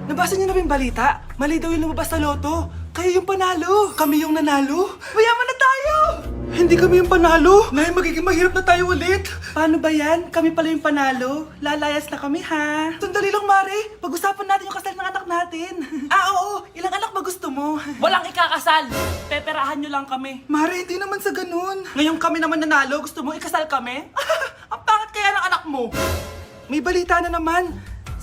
Nabasa niyo na ba yung balita? Mali daw yung lumabas sa loto. Kayo yung panalo. Kami yung nanalo. Mayaman na tayo! Hindi kami yung panalo. Nay, magiging mahirap na tayo ulit. Paano ba yan? Kami pala yung panalo. Lalayas na kami, ha? Sandali lang, Mare. Pag-usapan natin yung kasal ng anak natin. Oo. Ilang anak ba gusto mo? Walang ikakasal. Peperahan nyo lang kami. Mare, hindi naman sa ganun. Ngayong kami naman nanalo, gusto mo ikasal kami? Ang pangit kaya ng anak mo. May balita na naman.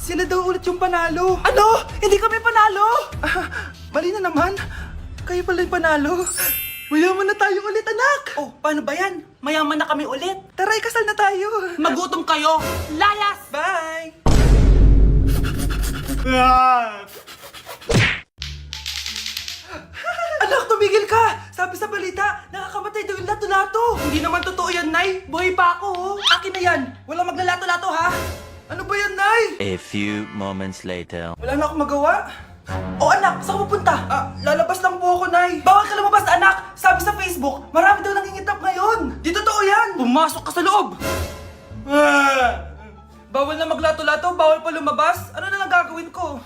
Sila daw ulit yung panalo. Ano? Hindi kami panalo! Mali na naman. Kayo pala yung panalo. Mayaman na tayo ulit, anak! Oh, paano ba yan? Mayaman na kami ulit. Tara, ikasal na tayo. Magutom kayo. Layas! Bye! Anak, tumigil ka! Sabi sa balita, nakakamatay daw yung lato-lato. Hindi naman totoo yan, Nay. Buhay pa ako, oh. Akin na yan. Walang maglalato-lato, ha? Ano ba yan, Nay? A few moments later. Wala na akong magawa. Oh, anak, saan ka pupunta? Lalabas lang po ako, Nay. Bawal ka lumabas, anak. Sabi sa Facebook, marami daw nangingitap ngayon. Di totoo yan. Pumasok ka sa loob. Bawal na maglato-lato, bawal pa lumabas. Ano na lang gagawin ko?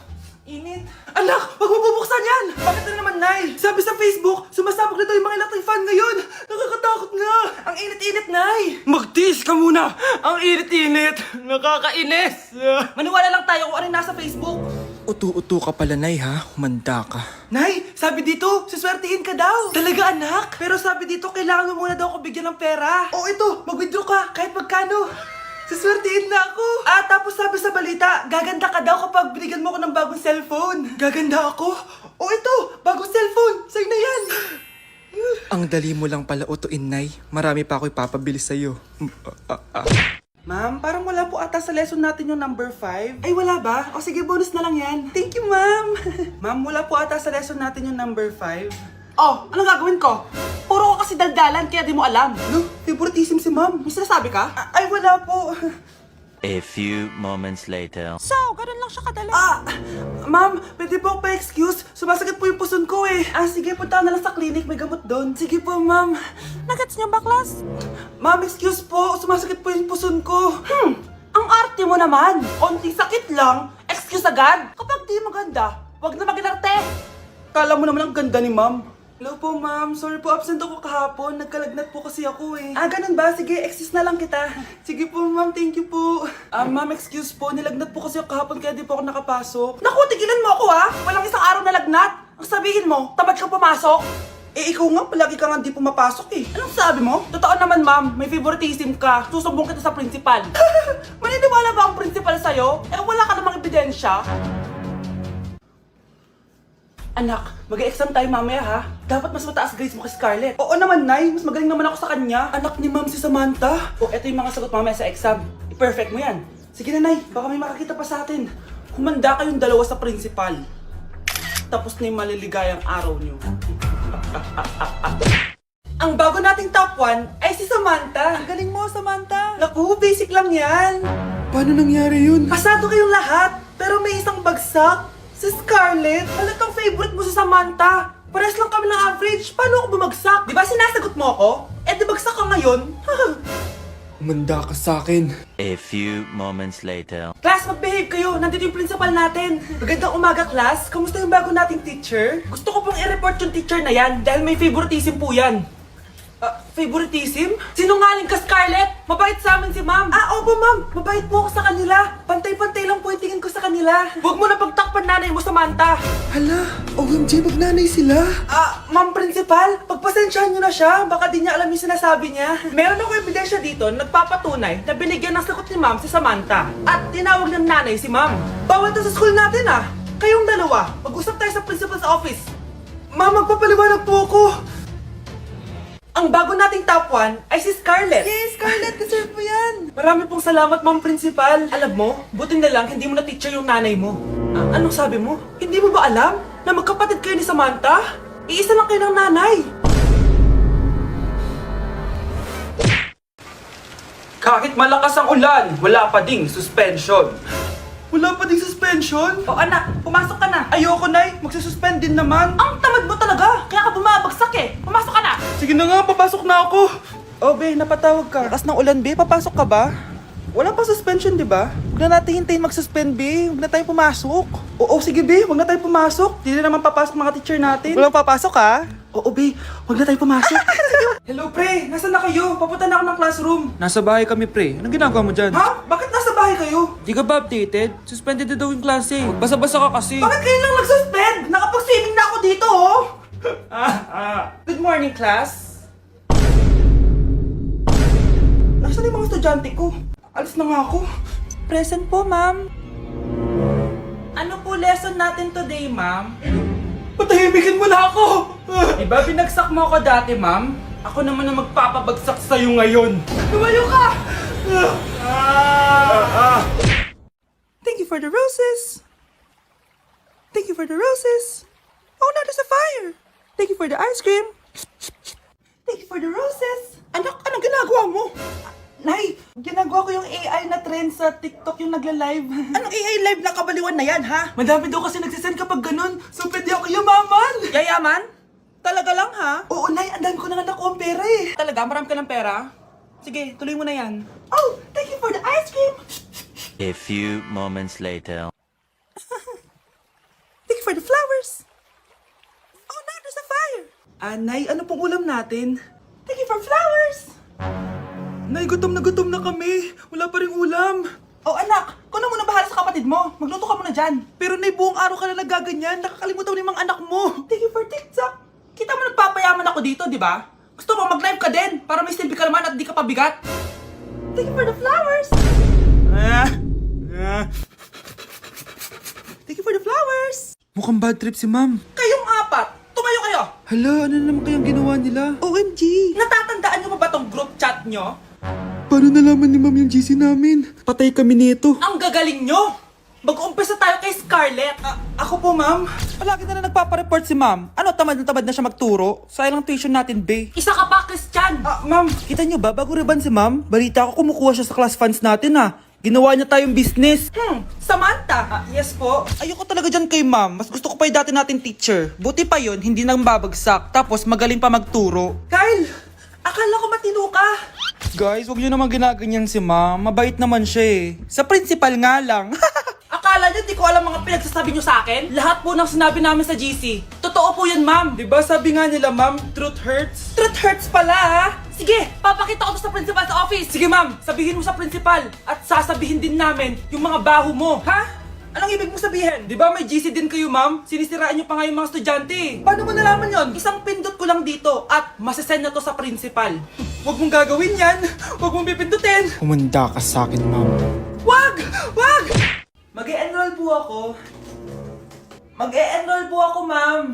Init. Anak, wag mo bubuksan yan! Bakit na naman, Nay? Sabi sa Facebook, sumasabog na daw yung mga electric fan ngayon. Nakakatakot nga. Ang init-init, Nay. Magtiis ka muna. Ang init-init. Nakakainis. Maniwala lang tayo kung ano yung nasa Facebook. Utu-utu ka pala, Nay, ha? Humanda ka. Nay, sabi dito, siswertihin ka daw. Talaga, anak? Pero sabi dito, kailangan mo muna daw ako bigyan ng pera. Oh, ito, mag-withdraw ka, kahit magkano. Siswertihin na ako. Tapos sabi sa balita, gaganda ka daw kapag binigyan mo ko ng bagong cellphone. Gaganda ako? Oh, ito, bagong cellphone. Sa'yo na yan. Ang dali mo lang pala utuin, Nay. Marami pa ako ipapabili sa'yo. Ma'am, parang wala po ata sa lesson natin yung number 5. Ay, wala ba? O sige, bonus na lang yan. Thank you, ma'am. Ma'am, wala po ata sa lesson natin yung number 5. Oh, anong gagawin ko? Puro ko kasi daldalan kaya di mo alam. No, favoritism si ma'am. May sinasabi ka? Ay, wala po. A few moments later. So, ganun lang siya kadali. Ma'am, pwede po ako pa-excuse. Sumasakit po yung puson ko eh. Sige, punta na lang sa clinic. May gamot doon. Sige po, ma'am. Nagets niyo ba, class? Ma'am, excuse po. Sumasakit po yung puson ko. Ang arte mo naman. Konting sakit lang. Excuse agad. Kapag di maganda, wag na mag-inarte. Kala mo naman ang ganda ni ma'am. Hello po, ma'am. Sorry po, absent ako kahapon. Nagkalagnat po kasi ako eh. Ganun ba? Sige, excuse na lang kita. Sige po, ma'am. Thank you po. Ma'am, excuse po. Nilagnat po kasi ako kahapon kaya di po ako nakapasok. Naku, tigilan mo ako Walang isang araw na lagnat. Ang sabihin mo, tamad kang pumasok. Ikaw nga, palagi ka nga di pumapasok eh. Anong sabi mo? Totoo naman, ma'am. May favoritism ka. Susumbong kita sa principal. Maniniwala ba ang principal sa'yo? Wala ka namang ebidensya. Anak, mag-exam tayo mamaya ha. Dapat mas mataas grades mo kay Scarlett. Oo naman, Nay. Mas magaling naman ako sa kanya. Anak ni ma'am si Samantha. Eto yung mga sagot mamaya sa exam. I-perfect mo yan. Sige na, Nay. Baka may makakita pa sa atin. Humanda kayong dalawa sa principal. Tapos na yung maliligayang araw niyo. Ang bago nating top 1 ay si Samantha. Ang galing mo, Samantha. Naku, basic lang yan. Paano nangyari yun? Pasado kayong lahat, pero may isang bagsak. Si Scarlett, halatang favorite mo si Samantha. Pares lang kami ng average. Paano ako bumagsak? Di ba sinasagot mo ako? Di bagsak ka ngayon? Humanda ka sa akin. A few moments later. Class, mag-behave kayo. Nandito yung principal natin. Magandang umaga, class. Kamusta yung bago nating teacher? Gusto ko pong i-report yung teacher na yan dahil may favoritism po yan. Favoritism? Sinungaling ka, Scarlett! Mabait sa amin si ma'am! Opo ma'am! Mabait po ako sa kanila! Pantay-pantay lang po yung tingin ko sa kanila! Huwag mo na pagtakpan nanay mo, Samantha! Hala, OMG, magnanay sila. Ma'am Principal, pagpasensyahan niyo na siya. Baka di niya alam yung sinasabi niya. Meron ako ebidensya dito na nagpapatunay na binigyan ng sagot ni ma'am si Samantha. At tinawag ng nanay si ma'am. Bawal to sa school natin Kayong dalawa, mag-usap tayo sa principal's office. Ma'am, magpapaliwanag po ako. Ang bago nating top 1 ay si Scarlett. Yes, Scarlett, deserve mo yan. Marami pong salamat, Ma'am Principal. Alam mo, buti na lang hindi mo na-teacher yung nanay mo. Anong sabi mo? Hindi mo ba alam na magkapatid kayo ni Samantha? Iisa lang kayo ng nanay. Kahit malakas ang ulan, wala pa ding suspension. Wala pa ding suspension? Anak, pumasok ka na. Ayoko, Nay. Magsususpend din naman. Ang tamad mo talaga. Kaya ka bumabagsak Pumasok ka na. Sige na nga, papasok na ako. Be, napatawag ka. Lakas ng ulan, Be. Papasok ka ba? Wala pa suspension, di ba? Huwag na natin hintayin mag-suspend, be. Huwag na tayo pumasok. Oo, sige, be. Huwag na tayo pumasok. Hindi na naman papasok mga teacher natin. Walang papasok, ha? Oo, be. Huwag na tayo pumasok. Hello, pre. Nasaan na kayo? Papunta na ako ng classroom. Nasa bahay kami, pre. Anong ginagawa mo dyan? Ha? Bakit nasa bahay kayo? Di ka ba updated? Suspended na daw yung klase. Basa-basa ka kasi. Bakit kayo lang nag-suspend? Nakapag-swimming na ako dito, oh! Good morning, class. Nasaan yung mga estudyante ko? Alis na nga ako. Present po, ma'am. Ano po lesson natin today, ma'am? Patahimikin mo na ako! Diba binagsak mo ako dati, ma'am? Ako naman ang magpapabagsak sa'yo ngayon. Lumayo ka! Thank you for the roses. Thank you for the roses. Oh, no, there's a fire. Thank you for the ice cream. Thank you for the roses. Anak, anong ginagawa mo? Nay, ginagawa ko yung AI na trend sa TikTok yung nagla-live. Anong AI live na kabaliwan na yan, ha? Madami daw kasi nagsisend kapag ganun. So, pwede ako yumaman. Yayaman? Talaga lang, ha? Oo, Nay, ang dami ko na nga nakuha ang pera eh. Talaga? Marami ka ng pera? Sige, tuloy mo na yan. Oh, thank you for the ice cream. A few moments later. Thank you for the flowers. Oh, no, there's a fire. Nay, ano pong ulam natin? Thank you for flowers. Nay, gutom na kami. Wala pa ring ulam. Oh, anak, kung na muna bahala sa kapatid mo. Magluto ka muna dyan. Pero Nay, buong araw ka na nagaganyan. Nakakalimutan mo yung mga anak mo. Thank you for TikTok. Kita mo nagpapayaman ako dito, di ba? Gusto mo mag-live ka din para may silbi ka naman at di ka pabigat. Thank you for the flowers. Thank you for the flowers. Mukhang bad trip si ma'am. Kayong apat, tumayo kayo. Hala, ano na naman kayang ginawa nila? OMG! Natatandaan niyo pa ba tong group chat nyo? Paano nalaman ni ma'am yung GC namin? Patay kami nito. Ang gagaling nyo! Mag-umpisa tayo kay Scarlett. Ako po, ma'am. Palagi na nagpapareport si ma'am. Ano, tamad na siya magturo? Sayang lang tuition natin, be. Isa ka pa, Christian. Ma'am, kita niyo ba, bago riban si ma'am, balita ko kumukuha siya sa class funds natin, ha. Ginawa niya tayong business. Samantha. Yes po. Ayoko talaga dyan kay ma'am. Mas gusto ko pa yung dati natin teacher. Buti pa yun, hindi nang babagsak. Tapos magaling pa magturo. Kyle, akala ko matino ka. Guys, wag niyo naman ginaganyan si ma'am. Mabait naman siya eh. Sa principal nga lang. Akala niyo di ko alam mga pinagsasabi niyo sa akin? Lahat po ng sinabi namin sa GC. Totoo po yan, ma'am. Diba sabi nga nila ma'am, truth hurts? Truth hurts pala, ha? Sige, papakita ko to sa principal sa office. Sige, ma'am, sabihin mo sa principal. At sasabihin din namin yung mga baho mo. Ha? Anong ibig mo sabihin? Di ba may GC din kayo ma'am? Sinisiraan niyo pa nga yung mga estudyante. Paano mo nalaman yon? Isang pindot ko lang dito at masasend na to sa principal. Huwag mong gagawin yan. Huwag mong pipindutin. Humanda ka sa akin, ma'am. Wag! Wag! Mag-e-enroll po ako. Mag-e-enroll po ako, ma'am.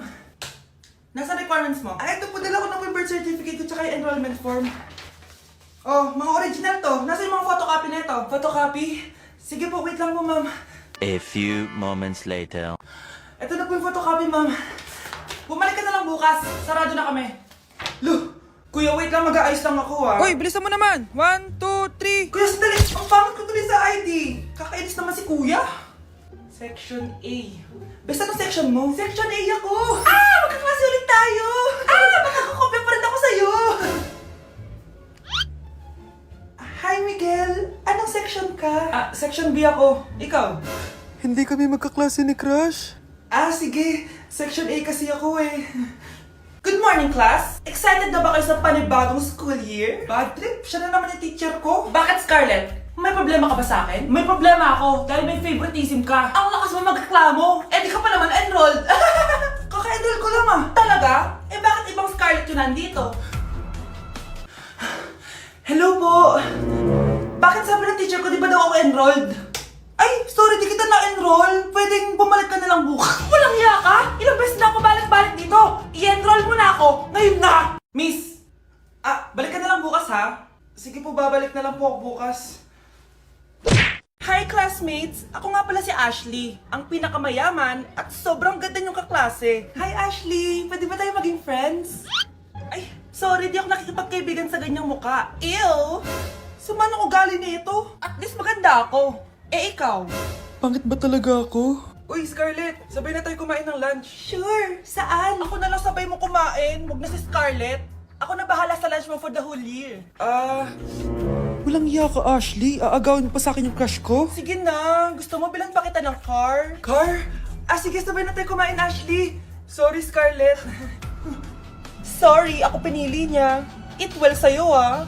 Nasa requirements mo? Ito po, dala ko ng birth certificate ko tsaka yung enrollment form. Oh, mga original to. Nasa yung mga photocopy na ito? Photocopy? Sige po, wait lang po, ma'am. A few moments later. Ito na po yung photocopy, ma'am. Bumalik ka na lang bukas. Sarado na kami. Lo, kuya, wait lang. Mag-aayos lang ako, ha. Hoy, bilisan mo naman. 1, 2, 3. Kuya, sandali. Ang pangit ko tuloy sa ID. Kakainis naman si kuya. Section A. Basta ng section mo? Section A ako. Magkaklase ulit tayo. Makakakopya pa rin ako sa'yo. Hi, Miguel. Anong section ka? Section B ako. Ikaw? Hindi kami magkaklase ni Crush. Sige. Section A kasi ako eh. Good morning, class! Excited na ba kayo sa panibagong school year? Bad trip? Siya na naman yung teacher ko. Bakit, Scarlett? May problema ka ba sa akin? May problema ako dahil may favoritism ka. Ang lakas mo magreklamo. Di ka pa naman enrolled. Kaka-enroll ko lang Talaga? Bakit ibang Scarlett yun nandito? Hello po! Bakit sabi ng teacher ko di ba daw ako enrolled? Ay, sorry, di kita na-enroll. Pwedeng bumalik ka na lang bukas. Walang iya ka? Ilang beses na ako balik-balik dito. I-enroll mo na ako. Ngayon na! Miss! Balik ka na lang bukas, ha? Sige po, babalik na lang po ako bukas. Hi, classmates! Ako nga pala si Ashley, ang pinakamayaman at sobrang ganda niyong kaklase. Hi, Ashley! Pwede ba tayo maging friends? Ay, sorry, di ako nakikipagkaibigan sa ganyang muka. Ew! Sumanong ugali nito? At least maganda ako. Ikaw? Pangit ba talaga ako? Uy, Scarlett, sabay na tayo kumain ng lunch. Sure, saan? Ako na lang sabay mo kumain, huwag na si Scarlett. Ako na bahala sa lunch mo for the whole year. Walang iya ka, Ashley. Aagawin mo pa sa akin yung crush ko. Sige na, gusto mo bilan pa kita ng car? Car? Sige, sabay na tayo kumain, Ashley. Sorry, Scarlett. Sorry, ako pinili niya. Eat well sa'yo, ah.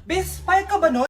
Bes, payag ka ba nun?